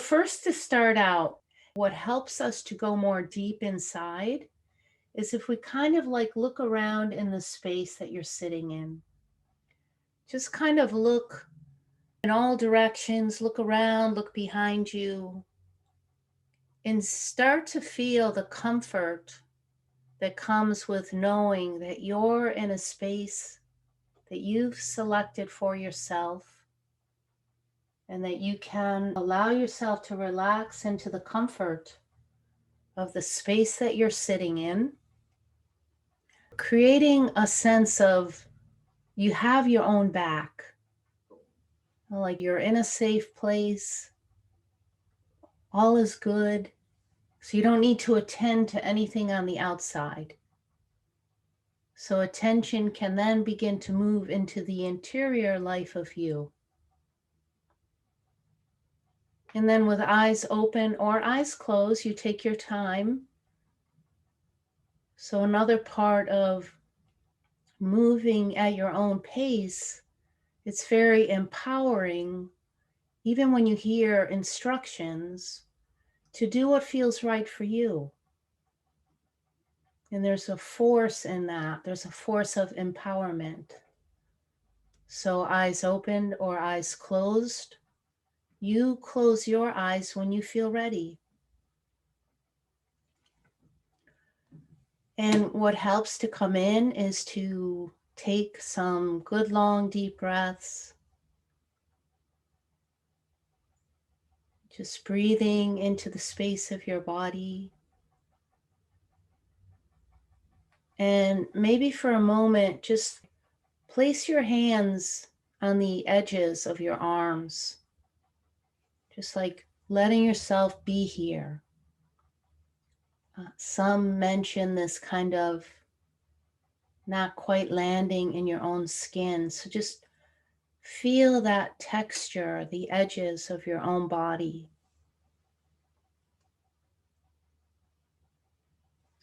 First, to start out, what helps us to go more deep inside is if we kind of like look around in the space that you're sitting in. Just kind of look in all directions, look around, look behind you, and start to feel the comfort that comes with knowing that you're in a space that you've selected for yourself and that you can allow yourself to relax into the comfort of the space that you're sitting in, creating a sense of you have your own back, like you're in a safe place, all is good, so you don't need to attend to anything on the outside. So attention can then begin to move into the interior life of you. And then with eyes open or eyes closed, you take your time. So another part of moving at your own pace, it's very empowering, even when you hear instructions, to do what feels right for you. And there's a force in that. There's a force of empowerment. So eyes open or eyes closed. You close your eyes when you feel ready. And what helps to come in is to take some good long deep breaths. Just breathing into the space of your body. And maybe for a moment, just place your hands on the edges of your arms. Just like letting yourself be here. Some mention this kind of not quite landing in your own skin. So just feel that texture, the edges of your own body.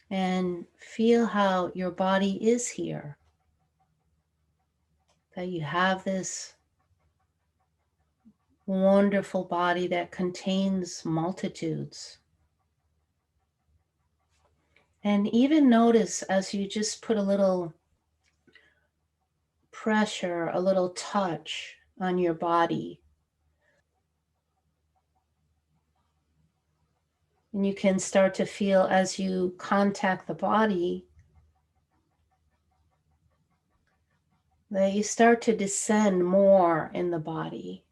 And feel how your body is here. That you have this wonderful body that contains multitudes. And even notice as you just put a little pressure, a little touch on your body. And you can start to feel as you contact the body that you start to descend more in the body.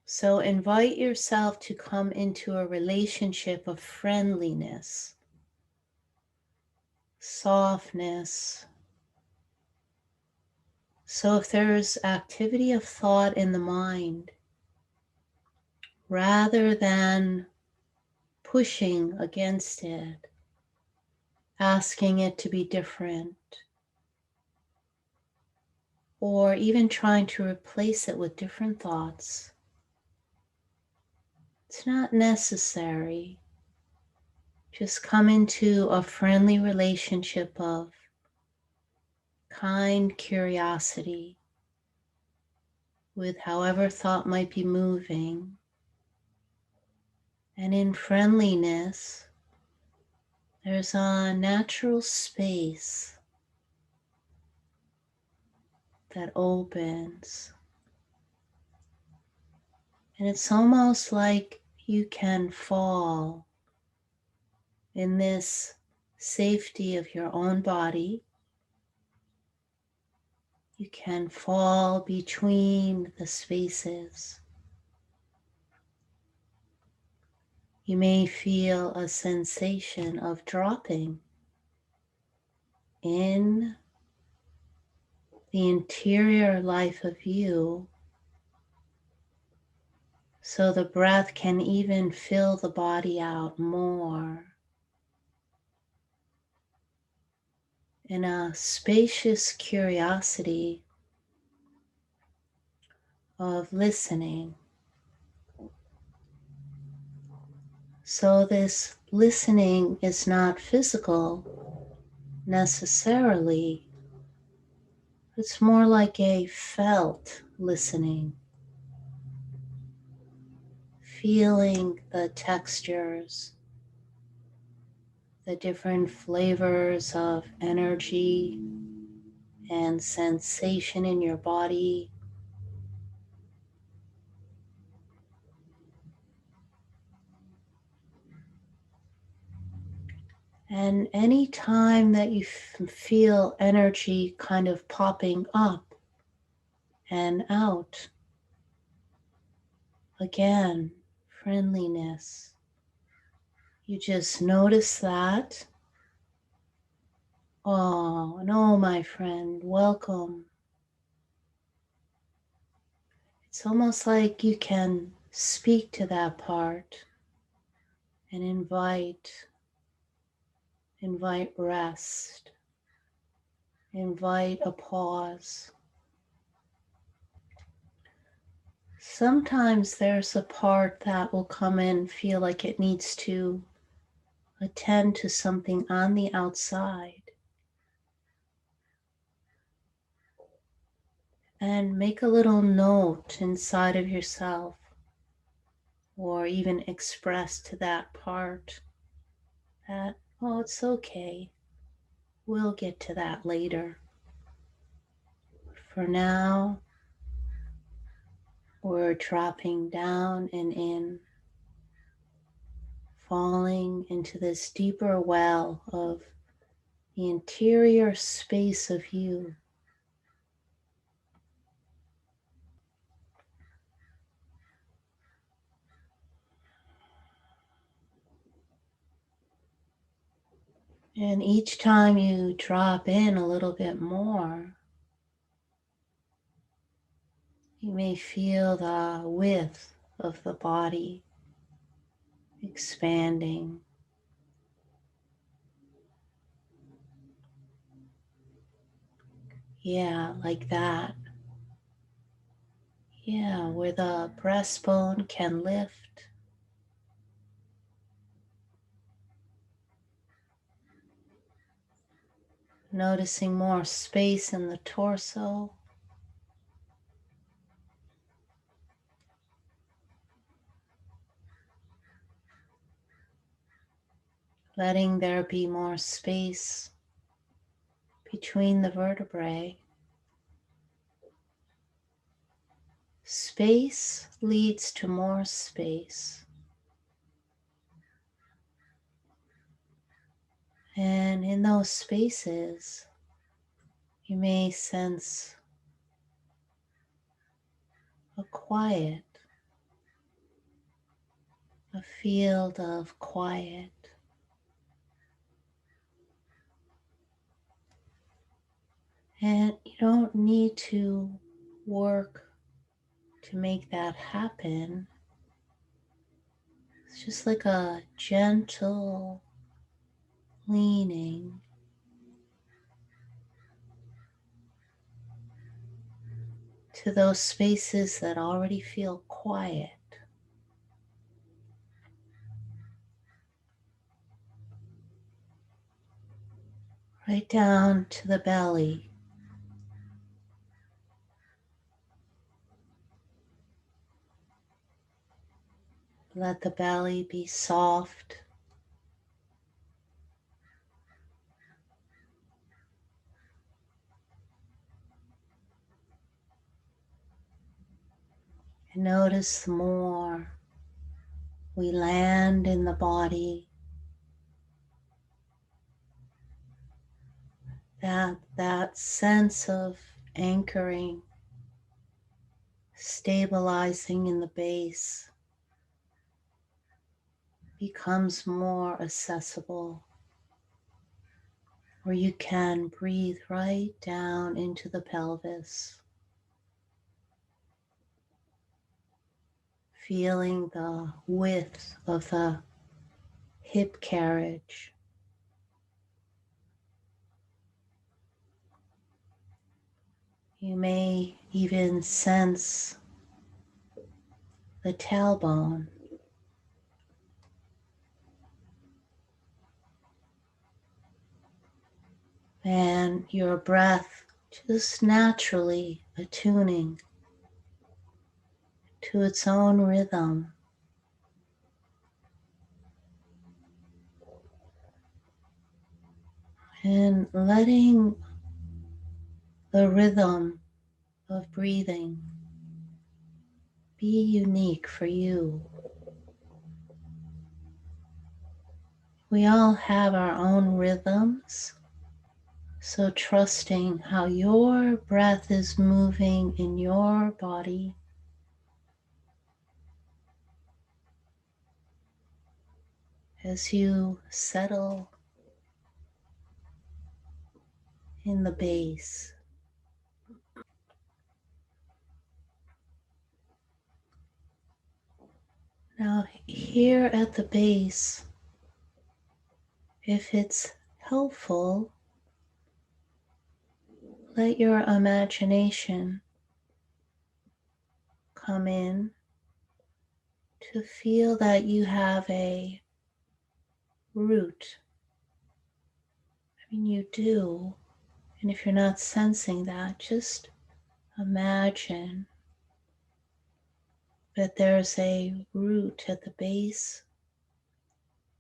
So invite yourself to come into a relationship of friendliness, softness. So if there's activity of thought in the mind, rather than pushing against it, asking it to be different, or even trying to replace it with different thoughts, it's not necessary. Just come into a friendly relationship of kind curiosity with however thought might be moving. And in friendliness, there's a natural space that opens. And it's almost like you can fall in this safety of your own body. You can fall between the spaces. You may feel a sensation of dropping in the interior life of you, so the breath can even fill the body out more in a spacious curiosity of listening. So this listening is not physical necessarily. It's more like a felt listening. feeling the textures, the different flavors of energy and sensation in your body. And any time that you feel energy kind of popping up and out, again, friendliness. You just notice that. Oh, no, my friend, welcome. It's almost like you can speak to that part and invite rest, invite a pause. Sometimes there's a part that will come in and feel like it needs to attend to something on the outside. And make a little note inside of yourself, or even express to that part that, oh, it's okay. We'll get to that later. For now, we're dropping down and in, falling into this deeper well of the interior space of you. And each time you drop in a little bit more, you may feel the width of the body expanding. Yeah, like that. Yeah, where the breastbone can lift. Noticing more space in the torso. Letting there be more space between the vertebrae. Space leads to more space. And in those spaces, you may sense a quiet, a field of quiet. And you don't need to work to make that happen. It's just like a gentle leaning to those spaces that already feel quiet. Right down to the belly. Let the belly be soft. And notice the more we land in the body, that sense of anchoring, stabilizing in the base becomes more accessible, where you can breathe right down into the pelvis, feeling the width of the hip carriage. You may even sense the tailbone. And your breath just naturally attuning to its own rhythm. and letting the rhythm of breathing be unique for you. We all have our own rhythms, so trusting how your breath is moving in your body as you settle in the base. Now, here at the base, if it's helpful, let your imagination come in to feel that you have a root. I mean, you do. And if you're not sensing that, just imagine that there's a root at the base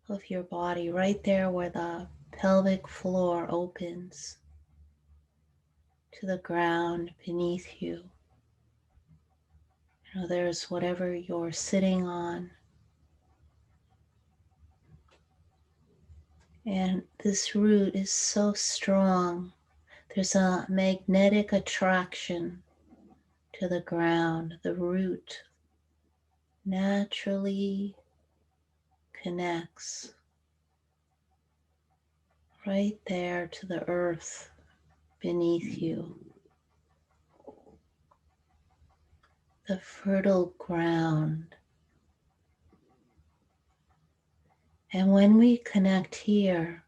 of your body, right there where the pelvic floor opens to the ground beneath you. You know, there's whatever you're sitting on. And this root is so strong. There's a magnetic attraction to the ground. The root naturally connects right there to the earth beneath you, the fertile ground. And when we connect here,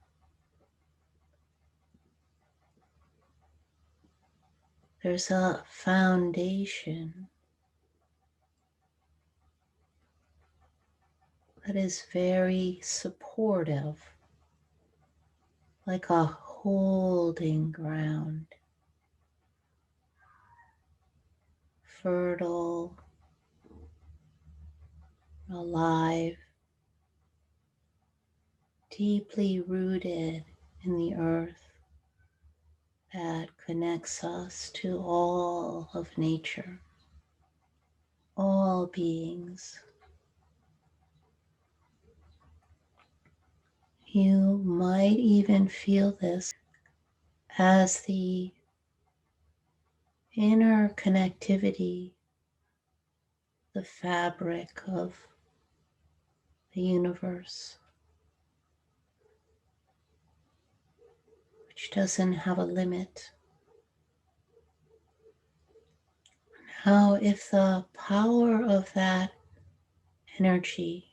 there's a foundation that is very supportive, like a holding ground, fertile, alive, deeply rooted in the earth that connects us to all of nature, all beings. You might even feel this as the inner connectivity, the fabric of the universe, which doesn't have a limit. How if the power of that energy,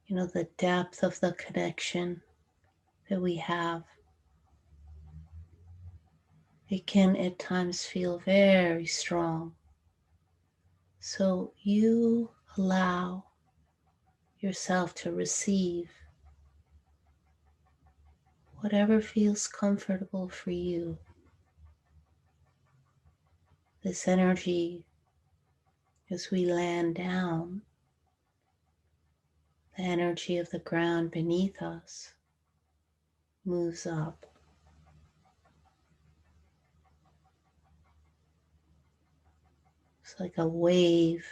you know, the depth of the connection that we have, it can at times feel very strong. So you allow yourself to receive whatever feels comfortable for you. This energy, as we land down, the energy of the ground beneath us moves up. It's like a wave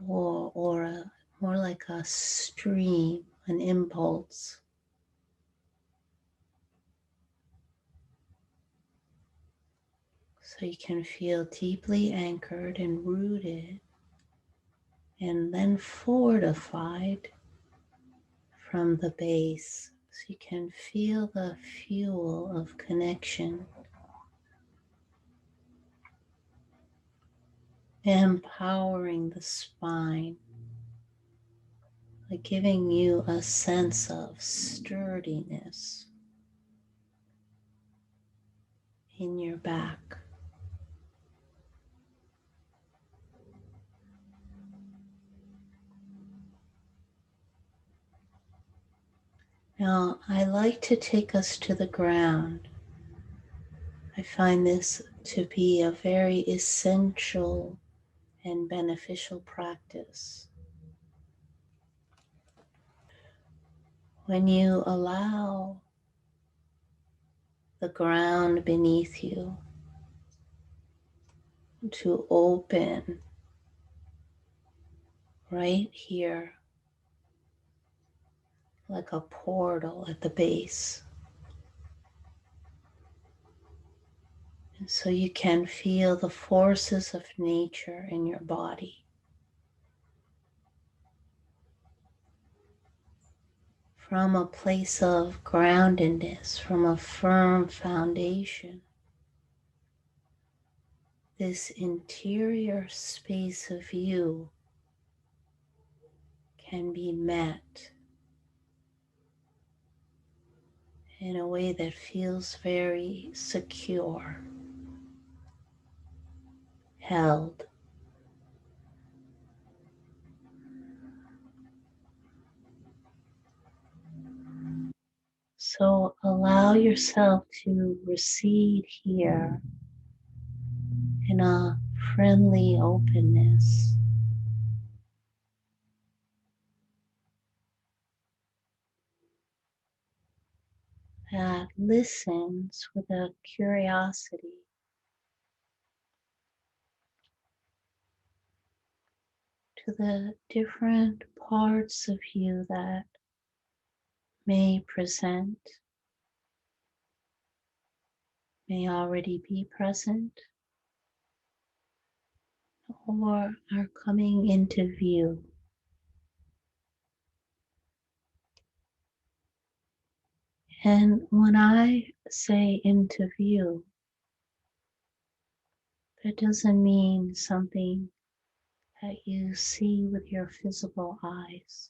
or more like a stream, an impulse. So you can feel deeply anchored and rooted and then fortified from the base. So you can feel the fuel of connection, empowering the spine, like giving you a sense of sturdiness in your back. Now, I like to take us to the ground. I find this to be a very essential and beneficial practice. when you allow the ground beneath you to open right here, like a portal at the base. And so you can feel the forces of nature in your body. From a place of groundedness, from a firm foundation, this interior space of you can be met in a way that feels very secure, held. So allow yourself to recede here in a friendly openness that listens with a curiosity to the different parts of you that may present, may already be present, or are coming into view. And when I say into view, that doesn't mean something that you see with your physical eyes.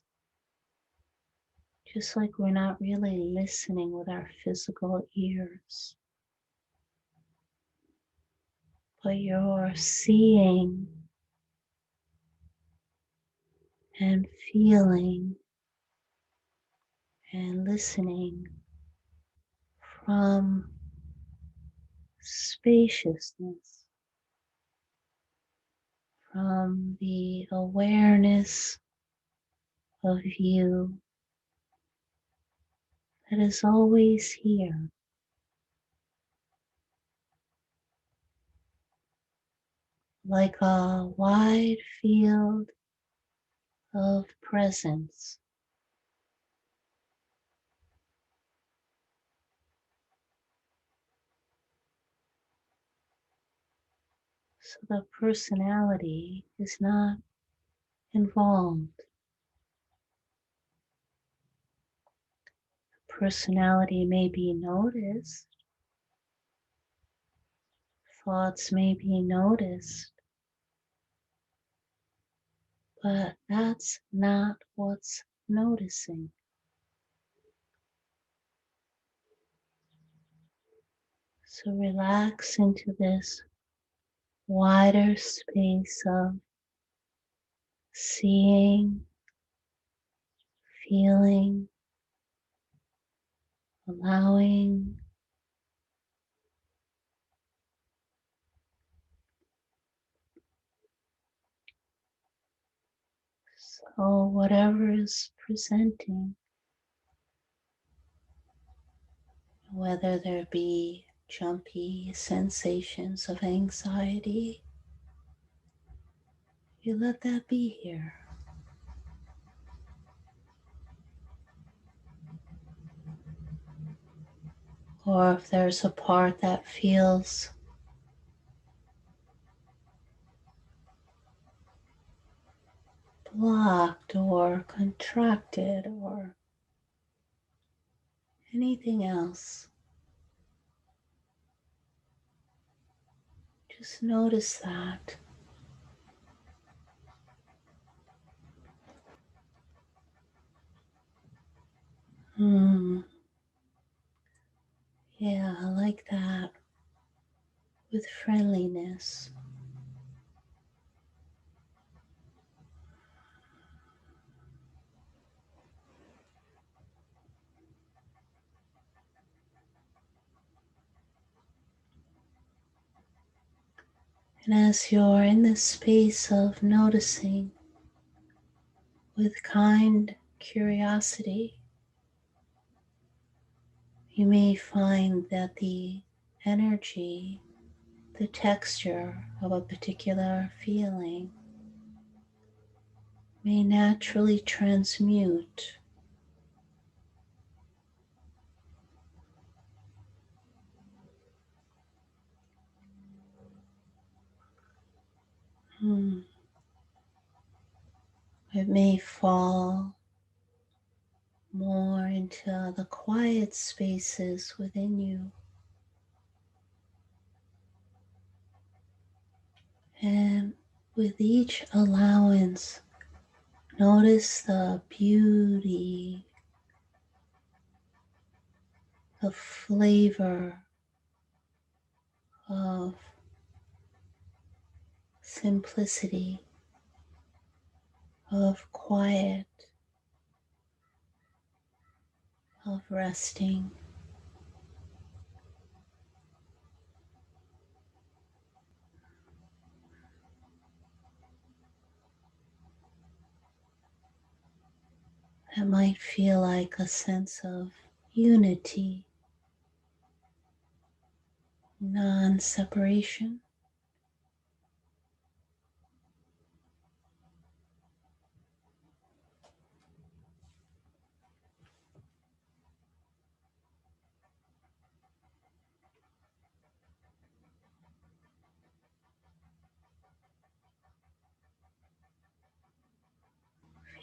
Just like we're not really listening with our physical ears, but you're seeing and feeling and listening from spaciousness, from the awareness of you that is always here, like a wide field of presence. So the personality is not involved. Personality may be noticed, thoughts may be noticed, but that's not what's noticing. So relax into this wider space of seeing, feeling, allowing. So whatever is presenting, whether there be jumpy sensations of anxiety, you let that be here. Or if there's a part that feels blocked or contracted or anything else, just notice that. Hmm. Yeah, I like that. With friendliness. And as you're in this space of noticing with kind curiosity, You may find that the energy, the texture of a particular feeling may naturally transmute Hmm. It may fall more into the quiet spaces within you. And with each allowance, notice the beauty, the flavor of simplicity, of quiet, of resting. That might feel like a sense of unity, non-separation.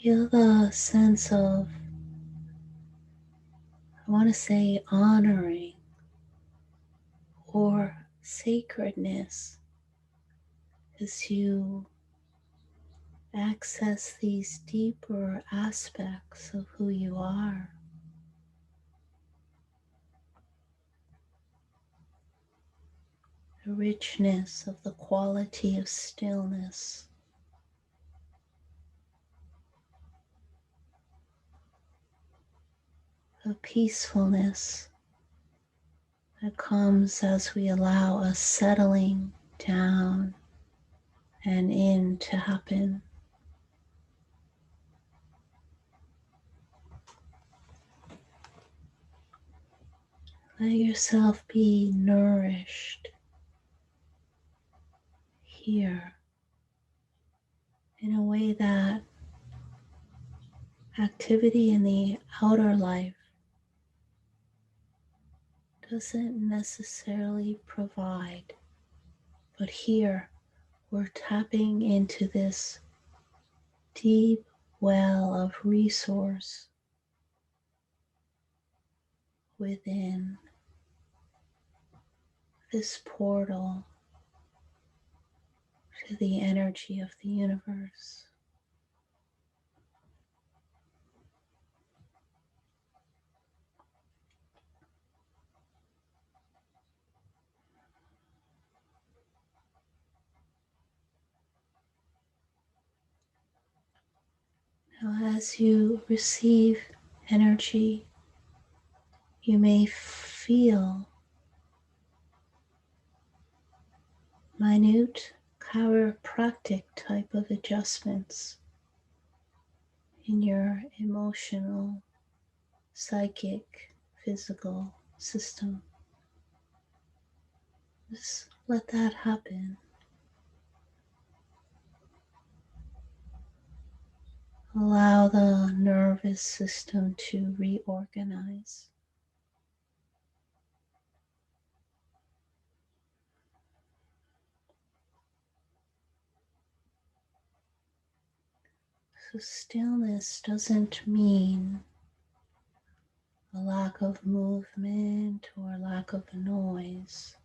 Feel the sense of, I want to say, honoring or sacredness as you access these deeper aspects of who you are. The richness of the quality of stillness, the peacefulness that comes as we allow a settling down and in to happen. Let yourself be nourished here in a way that activity in the outer life doesn't necessarily provide. But here we're tapping into this deep well of resource within, this portal to the energy of the universe. Now, as you receive energy, you may feel minute chiropractic type of adjustments in your emotional, psychic, physical system. Just let that happen. Allow the nervous system to reorganize. So stillness doesn't mean a lack of movement or lack of noise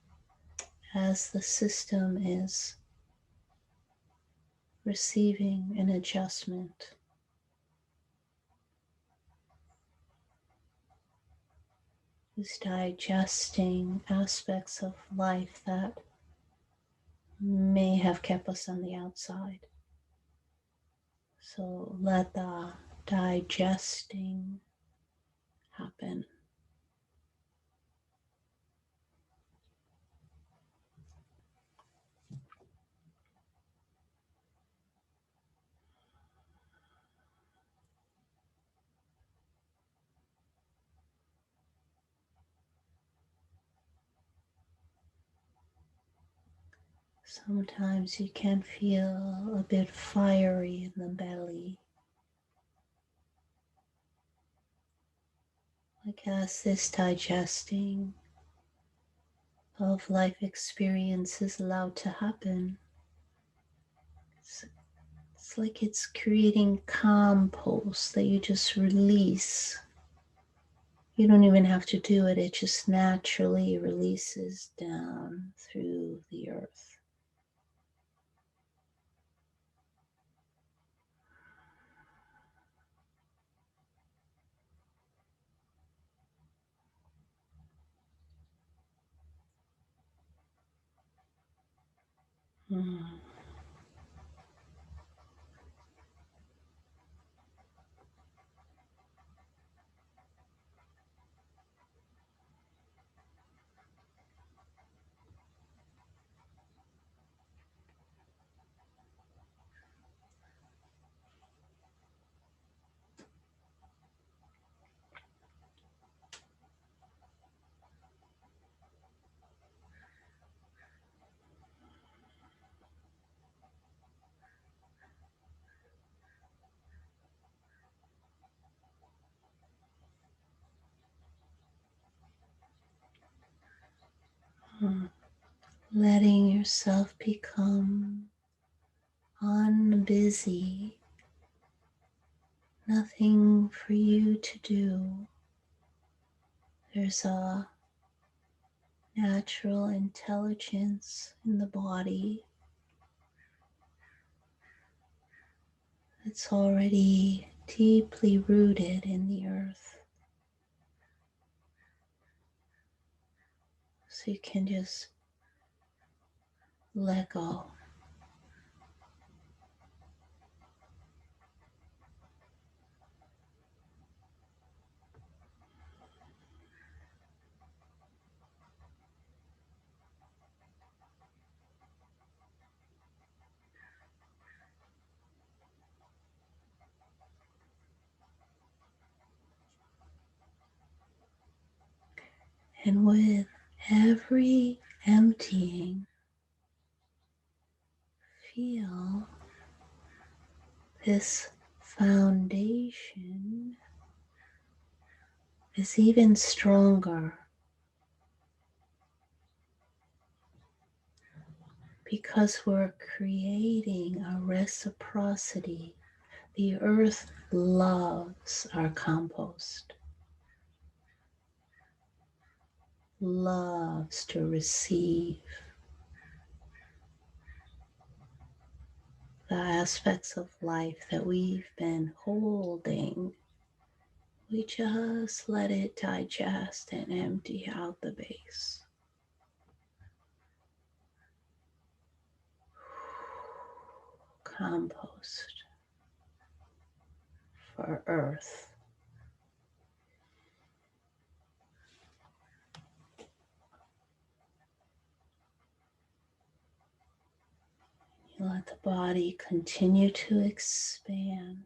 as the system is receiving an adjustment. Is digesting aspects of life that may have kept us on the outside. So let the digesting happen. Sometimes you can feel a bit fiery in the belly. Like as this digesting of life experience is allowed to happen, it's like it's creating compost that you just release. You don't even have to do it, it just naturally releases down through the earth. Mm. Letting yourself become unbusy, nothing for you to do. There's a natural intelligence in the body that's already deeply rooted in the earth. So you can just let go. And with every emptying, feel this foundation is even stronger because we're creating a reciprocity. The earth loves our compost, loves to receive the aspects of life that we've been holding. We just let it digest and empty out the base. Compost for earth. You let the body continue to expand.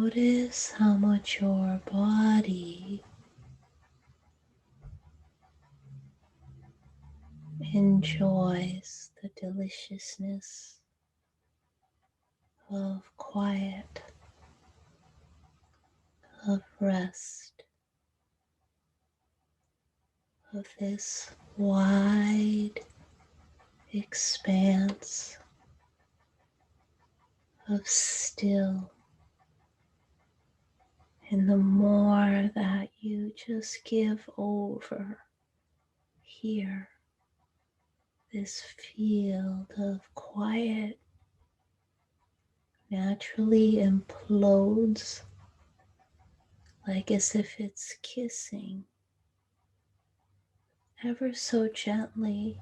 Notice how much your body enjoys the deliciousness of quiet, of rest, of this wide expanse of still. And the more that you just give over here, this field of quiet naturally implodes, like as if it's kissing ever so gently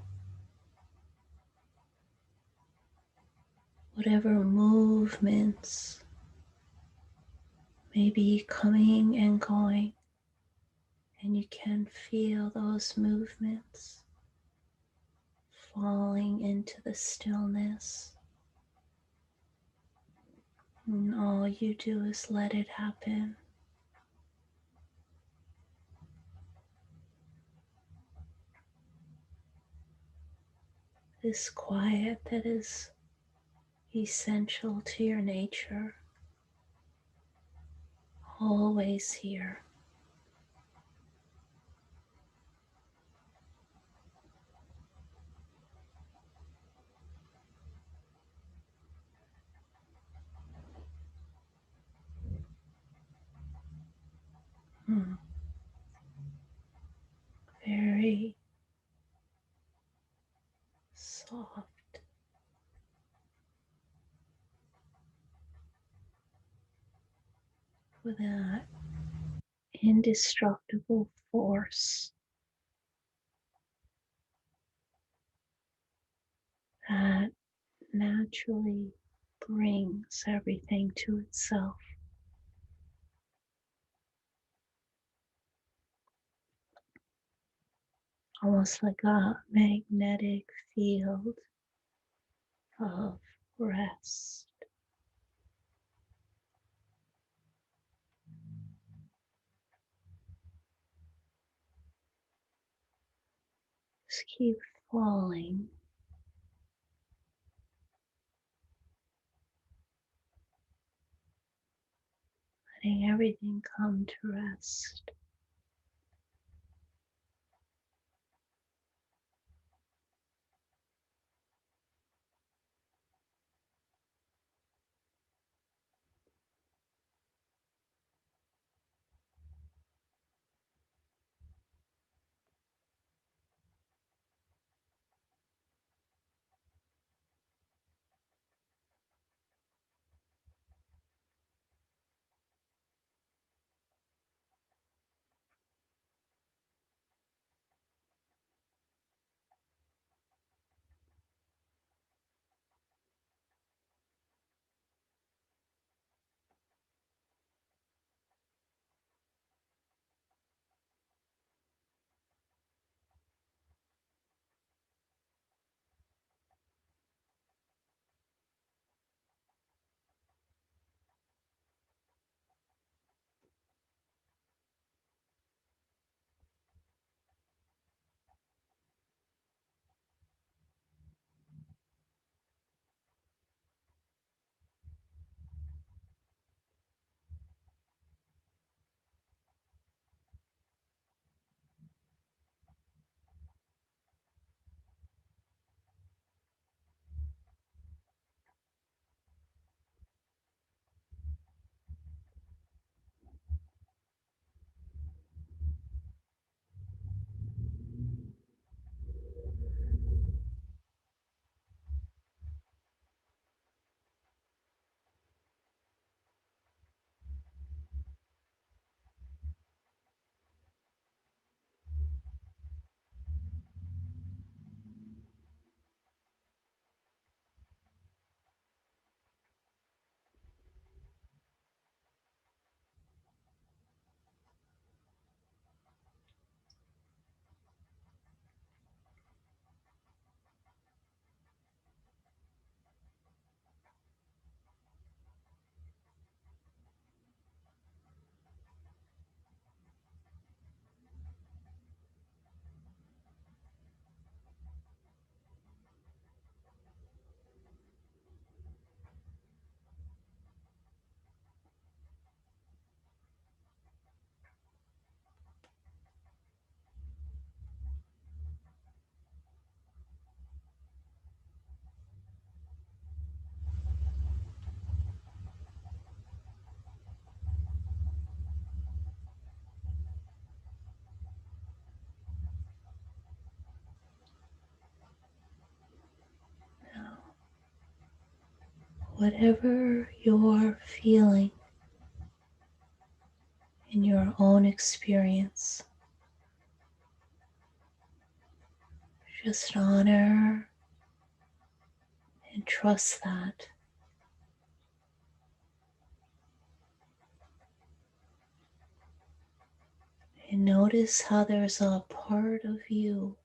whatever movements may be coming and going, and you can feel those movements falling into the stillness. And all you do is let it happen. This quiet that is essential to your nature, always here. Hmm. Very soft. With that indestructible force that naturally brings everything to itself, almost like a magnetic field of rest. Just keep falling, letting everything come to rest. whatever you're feeling in your own experience. Just honor and trust that. And notice how there's a part of you,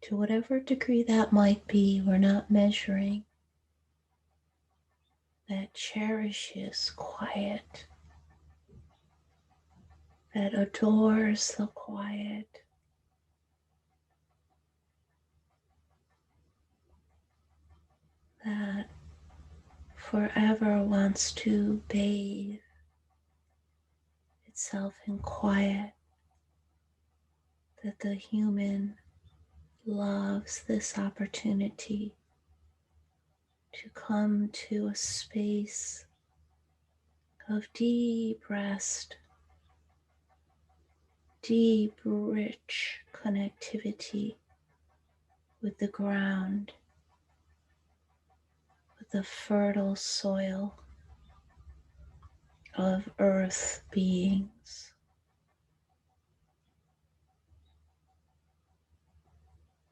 to whatever degree that might be, we're not measuring, that cherishes quiet, that adores the quiet, that forever wants to bathe itself in quiet, that the human loves this opportunity to come to a space of deep rest, deep, rich connectivity with the ground, with the fertile soil of earth beings.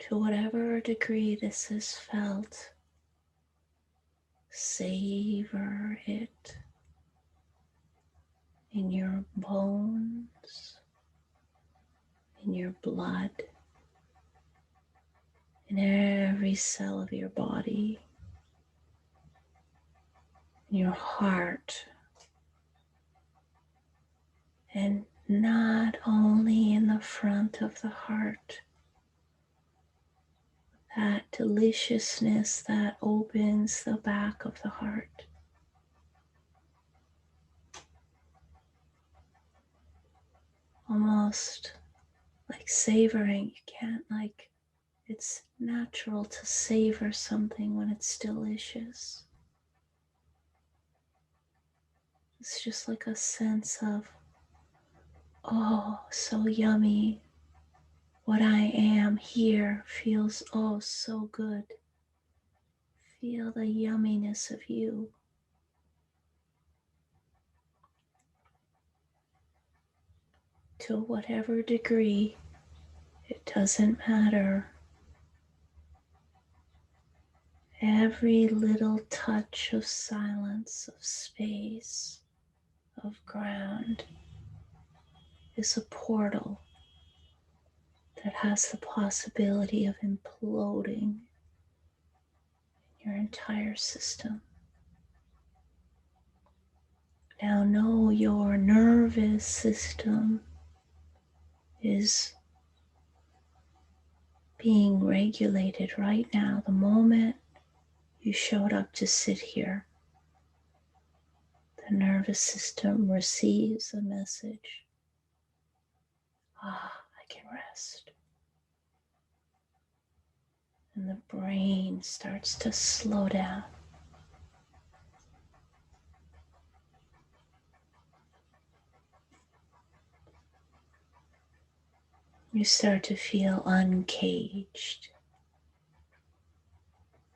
To whatever degree this is felt, savor it in your bones, in your blood, in every cell of your body, in your heart, and not only in the front of the heart, that deliciousness that opens the back of the heart. Almost like savoring. You can't it's natural to savor something when it's delicious. It's just like a sense of, oh, so yummy. What I am here feels oh so good. Feel the yumminess of you. To whatever degree, it doesn't matter. Every little touch of silence, of space, of ground is a portal that has the possibility of imploding your entire system. Now know your nervous system is being regulated right now. The moment you showed up to sit here, the nervous system receives a message. Ah, I can rest. And the brain starts to slow down. You start to feel uncaged,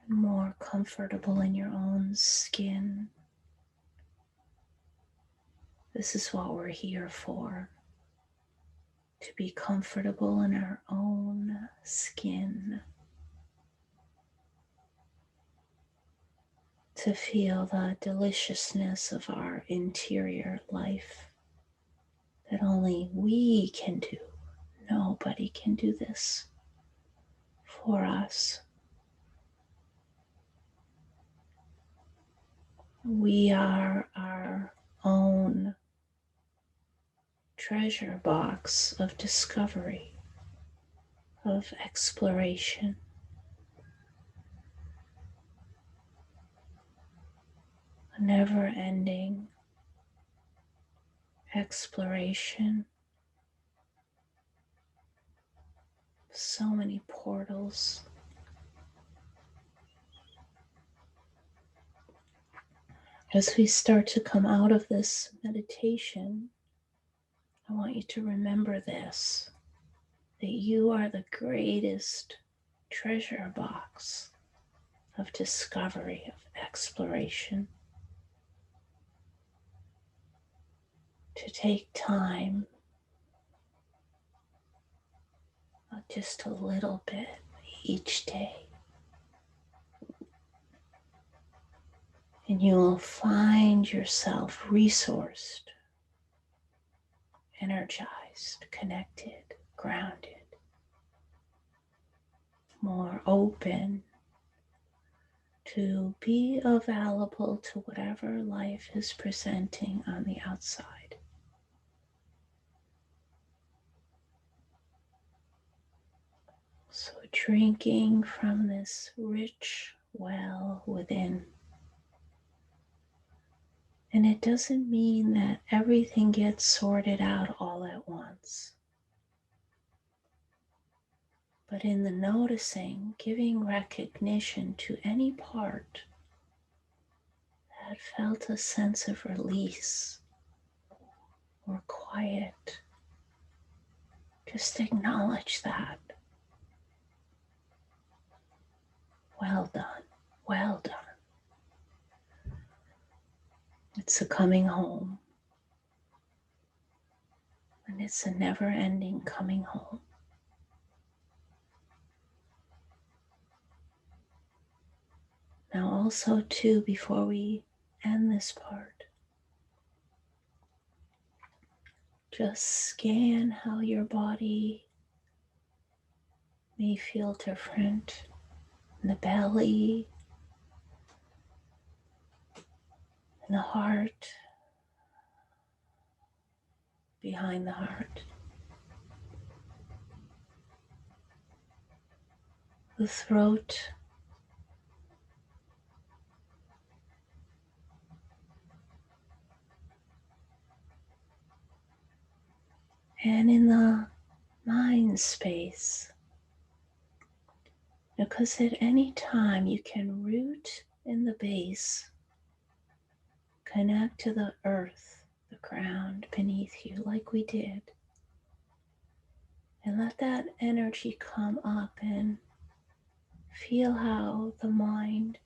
and more comfortable in your own skin. This is what we're here for, to be comfortable in our own skin, to feel the deliciousness of our interior life that only we can do. Nobody can do this for us. We are our own treasure box of discovery, of exploration. A never-ending exploration. So many portals. As we start to come out of this meditation, I want you to remember this, that you are the greatest treasure box of discovery, of exploration. To take time, just a little bit each day. And you will find yourself resourced, energized, connected, grounded, more open to be available to whatever life is presenting on the outside. So drinking from this rich well within. And it doesn't mean that everything gets sorted out all at once. But in the noticing, giving recognition to any part that felt a sense of release or quiet, just acknowledge that. Well done, well done. It's a coming home, and it's a never-ending coming home. Now also too, before we end this part, just scan how your body may feel different in the belly, in the heart, behind the heart, the throat, and in the mind space. Because at any time you can root in the base, connect to the earth, the ground beneath you, like we did, and let that energy come up and feel how the mind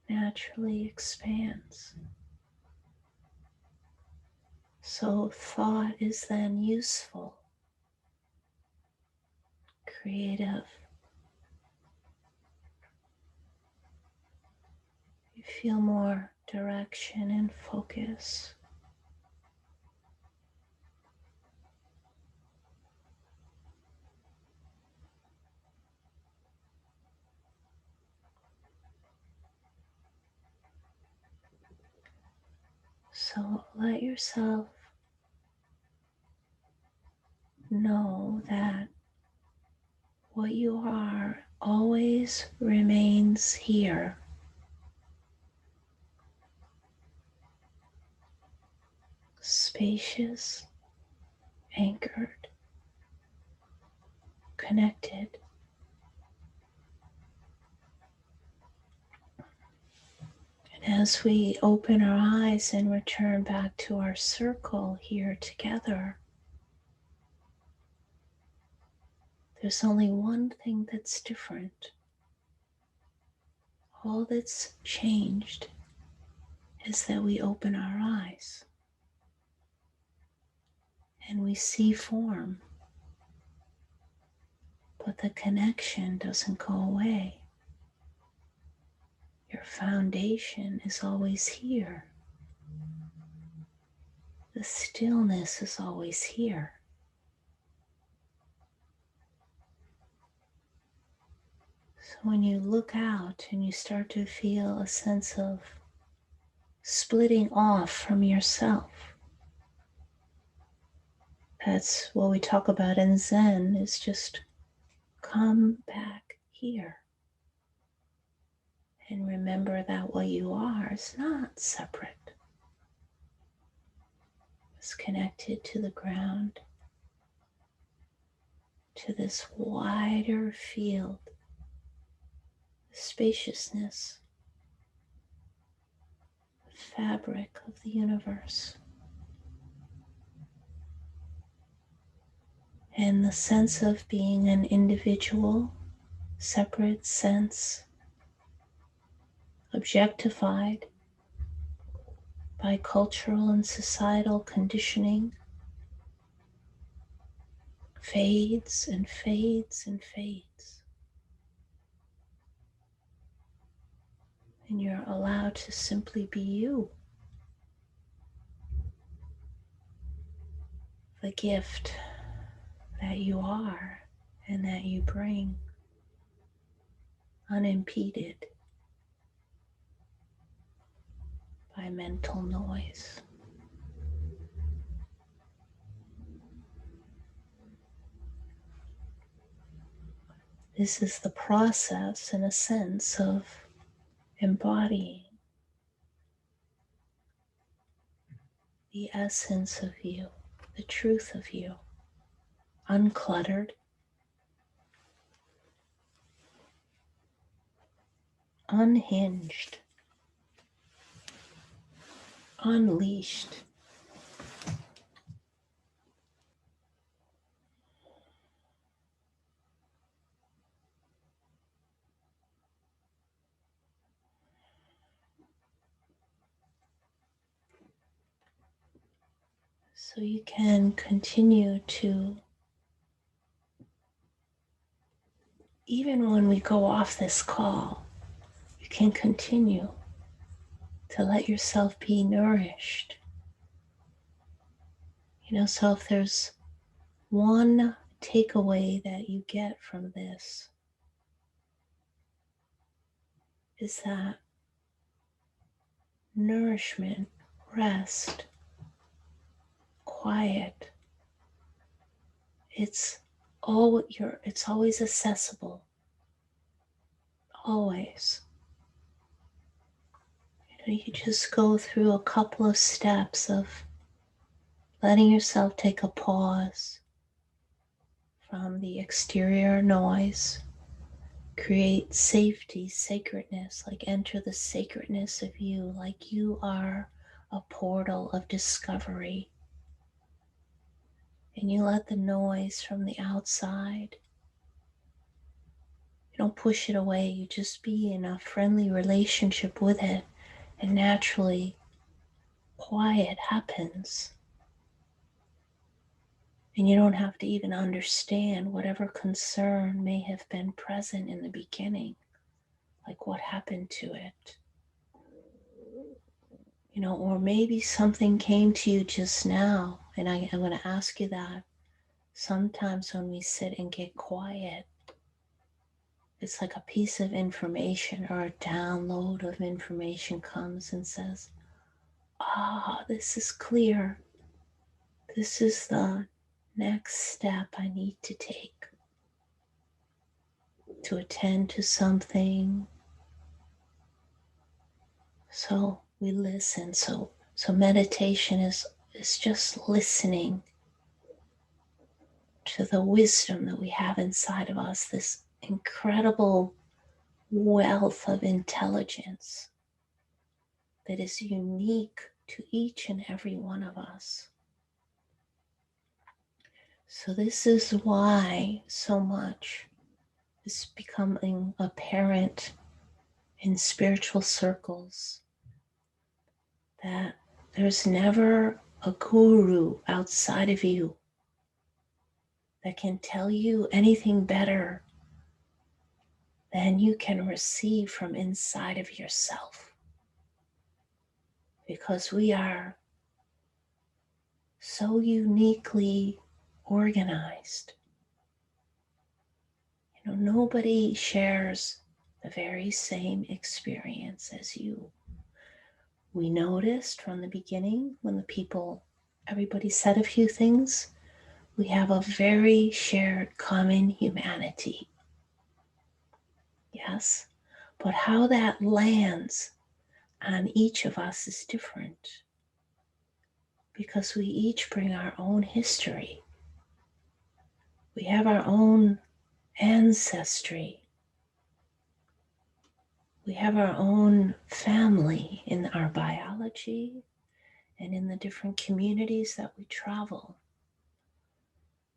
naturally expands. So thought is then useful, creative. You feel more direction and focus. So let yourself know that what you are always remains here. Spacious, anchored, connected. And as we open our eyes and return back to our circle here together, there's only one thing that's different. All that's changed is that we open our eyes and we see form, but the connection doesn't go away. Your foundation is always here. The stillness is always here. So when you look out and you start to feel a sense of splitting off from yourself, that's what we talk about in Zen, is just come back here. And remember that what you are is not separate. It's connected to the ground, to this wider field, the spaciousness, the fabric of the universe. And the sense of being an individual, separate sense objectified by cultural and societal conditioning, fades and fades and fades. And you're allowed to simply be you, the gift that you are and that you bring, unimpeded by mental noise. This is the process, in a sense, of embodying the essence of you, the truth of you, uncluttered, unhinged, unleashed. So you can continue to, even when we go off this call, you can continue to let yourself be nourished. So if there's one takeaway that you get from this, is that nourishment, rest, quiet, it's always accessible, always. You just go through a couple of steps of letting yourself take a pause from the exterior noise, create safety, sacredness, like enter the sacredness of you, like you are a portal of discovery. And you let the noise from the outside, you don't push it away, you just be in a friendly relationship with it, and naturally quiet happens. And you don't have to even understand whatever concern may have been present in the beginning, like what happened to it. Or maybe something came to you just now, and I'm going to ask you that. Sometimes when we sit and get quiet, it's like a piece of information or a download of information comes and says, this is clear. This is the next step I need to take to attend to something. So we listen. So meditation is just listening to the wisdom that we have inside of us, this incredible wealth of intelligence that is unique to each and every one of us. So this is why so much is becoming apparent in spiritual circles, that there's never a guru outside of you that can tell you anything better than you can receive from inside of yourself. Because we are so uniquely organized. Nobody shares the very same experience as you. We noticed from the beginning when everybody said a few things, we have a very shared common humanity. Yes, but how that lands on each of us is different, because we each bring our own history. We have our own ancestry. We have our own family in our biology and in the different communities that we travel.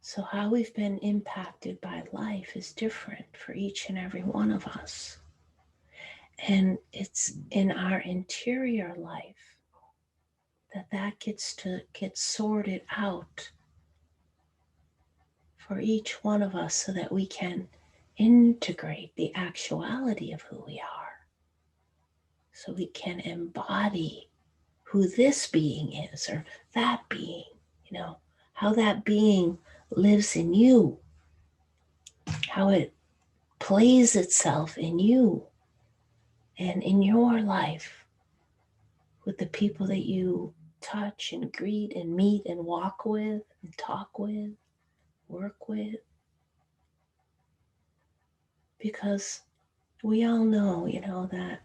So how we've been impacted by life is different for each and every one of us. And it's in our interior life that gets to get sorted out for each one of us so that we can integrate the actuality of who we are. So we can embody who this being is or that being, how that being lives in you, how it plays itself in you and in your life with the people that you touch and greet and meet and walk with and talk with, work with. Because we all know, that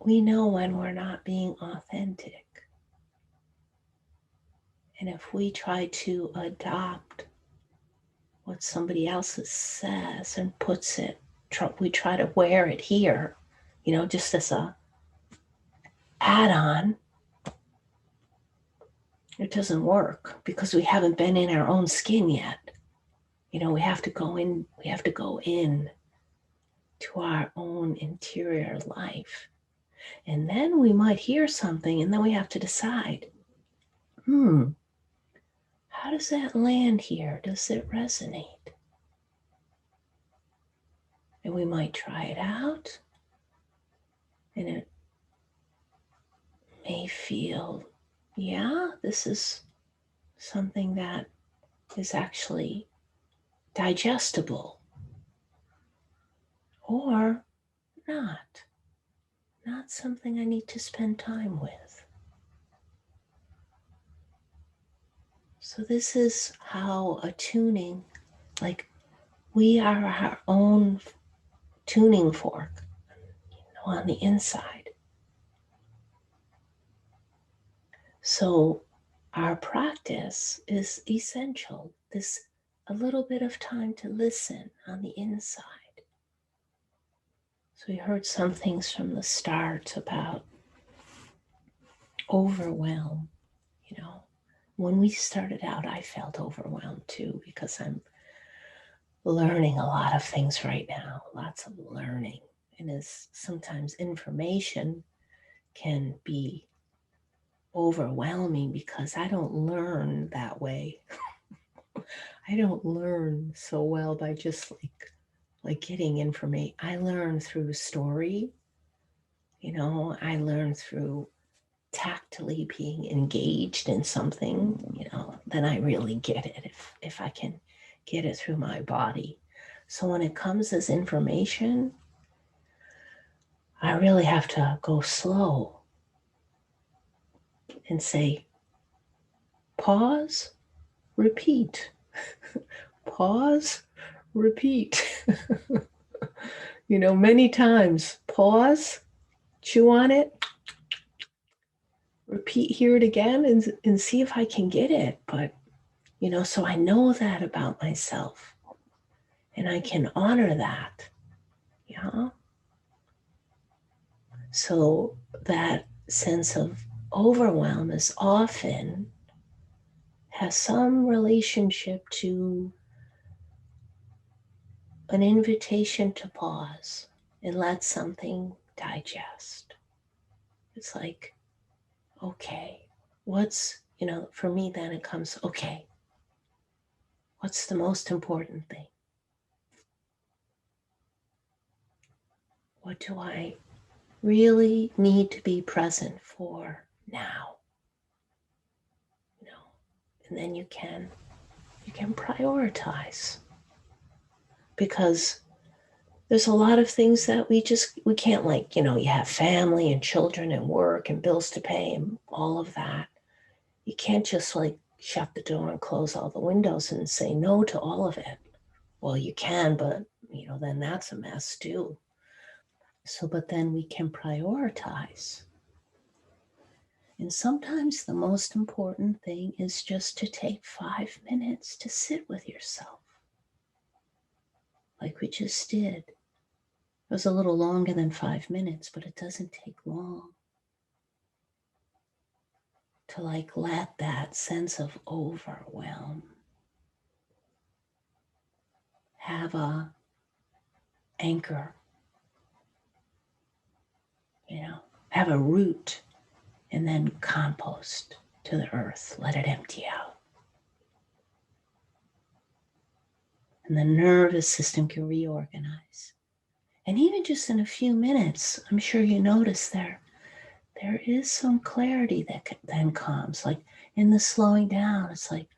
we know when we're not being authentic. And if we try to adopt what somebody else says and puts it, we try to wear it here, just as a add-on, it doesn't work because we haven't been in our own skin yet. We have to go in to our own interior life. And then we might hear something and then we have to decide, how does that land here? Does it resonate? And we might try it out and it may feel, yeah, this is something that is actually digestible, or not something I need to spend time with. So this is how attuning, like we are our own tuning fork, on the inside. So our practice is essential. A little bit of time to listen on the inside. So we heard some things from the start about overwhelm. When we started out, I felt overwhelmed too because I'm learning a lot of things right now, lots of learning. And as sometimes information can be overwhelming because I don't learn that way. I don't learn so well by just like getting information. I learn through story. I learn through tactily being engaged in something, then I really get it if I can get it through my body. So when it comes as information, I really have to go slow and say, pause, repeat, pause, repeat. Many times, pause, chew on it, repeat, hear it again, and see if I can get it. But, so I know that about myself and I can honor that. Yeah. So that sense of overwhelm is often has some relationship to an invitation to pause and let something digest. It's like, okay, for me, then it comes, okay, what's the most important thing? What do I really need to be present for now? And then you can prioritize, because there's a lot of things that we can't, you have family and children and work and bills to pay and all of that. You can't just shut the door and close all the windows and say no to all of it. Well, you can, but then that's a mess too. So, but then we can prioritize. And sometimes the most important thing is just to take 5 minutes to sit with yourself, like we just did. It was a little longer than 5 minutes, but it doesn't take long to let that sense of overwhelm have a anchor, have a root, and then compost to the earth. Let it empty out. And the nervous system can reorganize. And even just in a few minutes, I'm sure you notice there is some clarity that then comes. Like in the slowing down, it's like,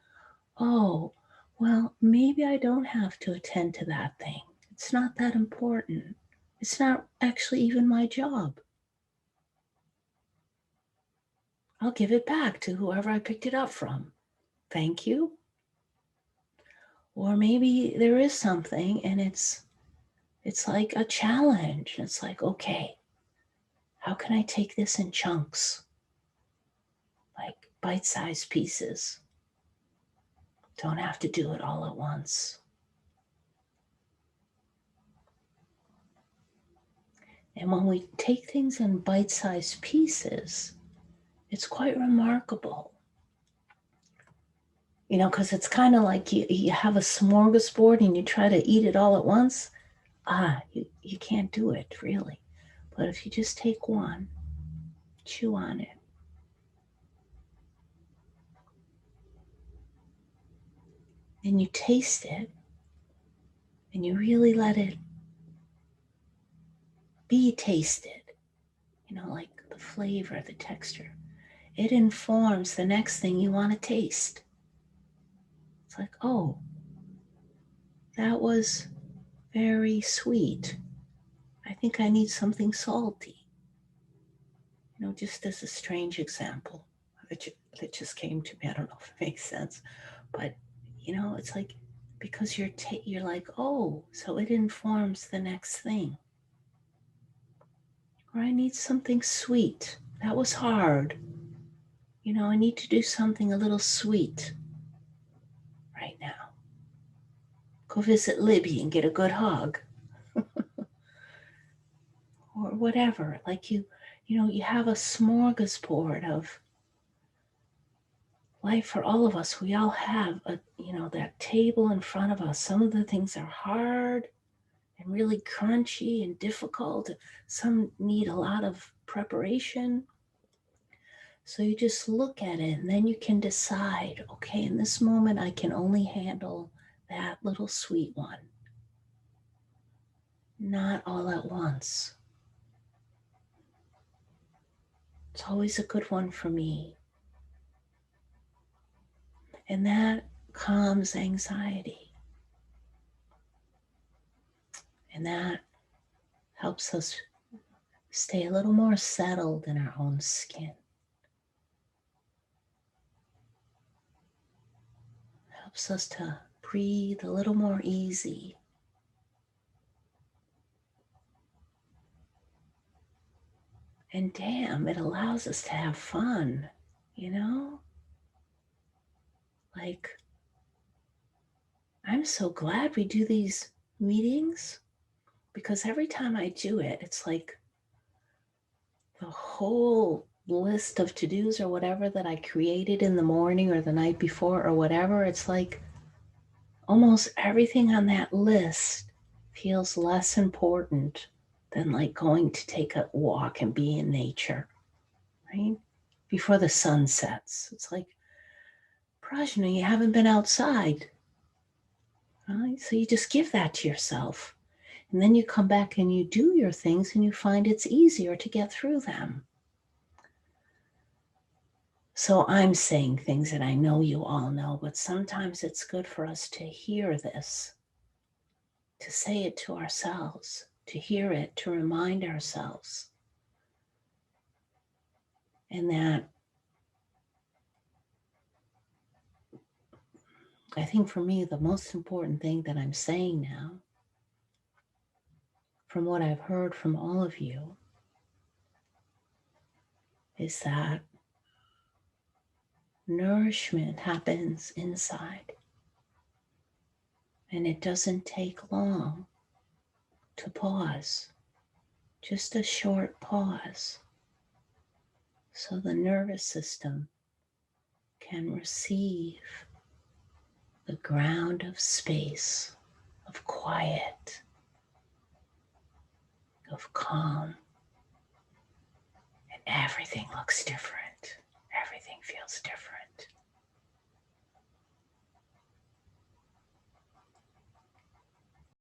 oh, well, maybe I don't have to attend to that thing. It's not that important. It's not actually even my job. I'll give it back to whoever I picked it up from. Thank you. Or maybe there is something and it's like a challenge. It's like, okay, how can I take this in chunks? Like bite-sized pieces. Don't have to do it all at once. And when we take things in bite-sized pieces, it's quite remarkable. Because it's kind of like you have a smorgasbord and you try to eat it all at once. You can't do it, really. But if you just take one, chew on it, and you taste it, and you really let it be tasted, like the flavor, the texture, it informs the next thing you want to taste. It's like, oh, that was very sweet. I think I need something salty. Just as a strange example that just came to me. I don't know if it makes sense, but it's like, because you're like, oh, so it informs the next thing. Or I need something sweet. That was hard. I need to do something a little sweet right now. Go visit Libby and get a good hug. Or whatever. Like you have a smorgasbord of life for all of us. We all have that table in front of us. Some of the things are hard and really crunchy and difficult. Some need a lot of preparation. So you just look at it and then you can decide, okay, in this moment, I can only handle that little sweet one. Not all at once. It's always a good one for me. And that calms anxiety. And that helps us stay a little more settled in our own skin. Helps us to breathe a little more easy. And damn, it allows us to have fun, Like, I'm so glad we do these meetings, because every time I do it, it's like the whole list of to-dos or whatever that I created in the morning or the night before or whatever, it's like almost everything on that list feels less important than like going to take a walk and be in nature, right? Before the sun sets. It's like, Prajna, you haven't been outside, right? So you just give that to yourself. And then you come back and you do your things and you find it's easier to get through them. So I'm saying things that I know you all know, but sometimes it's good for us to hear this, to say it to ourselves, to hear it, to remind ourselves. And that, I think for me, the most important thing that I'm saying now, from what I've heard from all of you, is that nourishment happens inside. And it doesn't take long to pause, just a short pause, so the nervous system can receive the ground of space, of quiet, calm, and everything looks different. Everything feels different.